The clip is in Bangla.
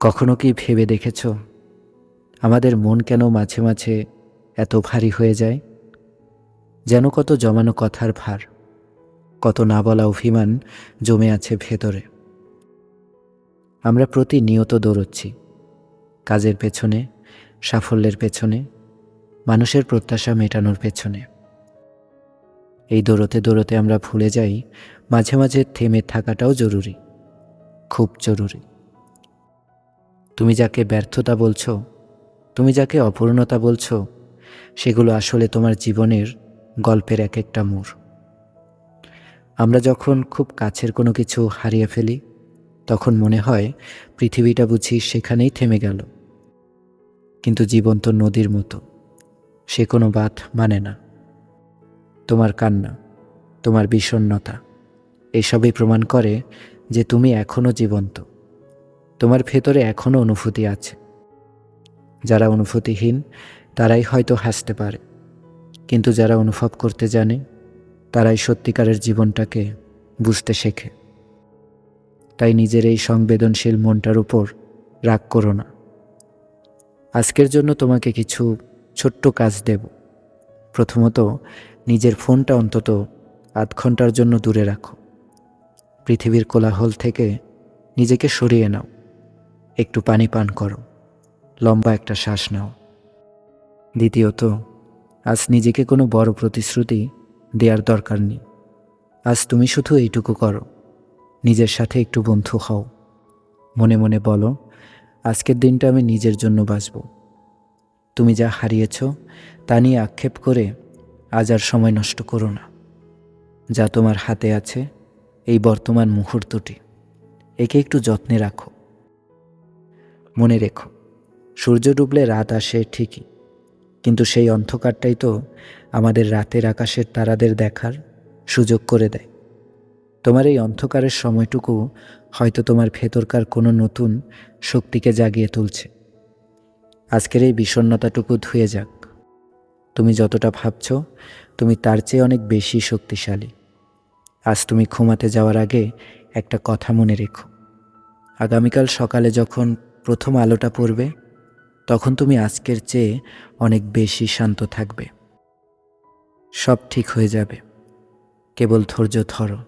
কখনো কি ভেবে দেখেছ আমাদের মন কেন মাঝে মাঝে এত ভারী হয়ে যায়? যেন কত জমানো কথার ভার, কত না বলা অভিমান জমে আছে ভেতরে। আমরা প্রতিনিয়ত দৌড়চ্ছি, কাজের পেছনে, সাফল্যের পেছনে, মানুষের প্রত্যাশা মেটানোর পেছনে। এই দৌড়তে দৌড়তে আমরা ভুলে যাই মাঝে মাঝে থেমে থাকাটাও জরুরি, খুব জরুরি। তুমি যাকে ব্যর্থতা বলছো, তুমি যাকে অপূর্ণতা বলছো, সেগুলো আসলে তোমার জীবনের গল্পের এক একটা মোড়। আমরা যখন খুব কাছের কোনো কিছু হারিয়ে ফেলি, তখন মনে হয় পৃথিবীটা বুঝি সেখানেই থেমে গেল। কিন্তু জীবন তো নদীর মতো, সে কোনো বাঁধ মানে না। তোমার কান্না, তোমার বিষণ্ণতা, এসবই প্রমাণ করে যে তুমি এখনও জীবন্ত। তোমার ভেতরে এখনও অনুভূতি আছে। যারা অনুভূতিহীন তারাই হয়তো হাসতে পারে, কিন্তু যারা অনুভব করতে জানে তারাই সত্যিকারের জীবনটাকে বুঝতে শেখে। তাই নিজের এই সংবেদনশীল মনটার উপর রাগ করো না। আজকের জন্য তোমাকে কিছু ছোট্ট কাজ দেব। প্রথমত, নিজের ফোনটা অন্তত আধ ঘন্টার জন্য দূরে রাখো। পৃথিবীর কোলাহল থেকে নিজেকে সরিয়ে নাও। একটু পানি পান করো, লম্বা একটা শ্বাস নাও। দ্বিতীয়ত, আজ নিজেকে কোনো বড় প্রতিশ্রুতি দেওয়ার দরকার নেই। আজ তুমি শুধু এইটুকু করো, নিজের সাথে একটু বন্ধু হও। মনে মনে বলো, আজকের দিনটা আমি নিজের জন্য বাঁচব। তুমি যা হারিয়েছ তা নিয়ে আক্ষেপ করে আজ আর সময় নষ্ট করো না। যা তোমার হাতে আছে, এই বর্তমান মুহূর্তটি, একে একটু যত্নে রাখো। মনে রেখো, সূর্য ডুবলে রাত আসে ঠিকই, কিন্তু সেই অন্ধকারটাই তো আমাদের রাতের আকাশের তারাদের দেখার সুযোগ করে দেয়। তোমার এই অন্ধকারের সময়টুকু হয়তো তোমার ভেতরকার কোনো নতুন শক্তিকে জাগিয়ে তুলছে। আজকের এই বিষণ্ণতাটুকু ধুয়ে যাক। তুমি যতটা ভাবছ তুমি তার চেয়ে অনেক বেশি শক্তিশালী। আজ তুমি ঘুমাতে যাওয়ার আগে একটা কথা মনে রেখো, আগামীকাল সকালে যখন প্রথম আলোটা পড়বে, তখন তুমি আজকের চেয়ে অনেক বেশি শান্ত থাকবে। সব ঠিক হয়ে যাবে, কেবল ধৈর্য ধরো।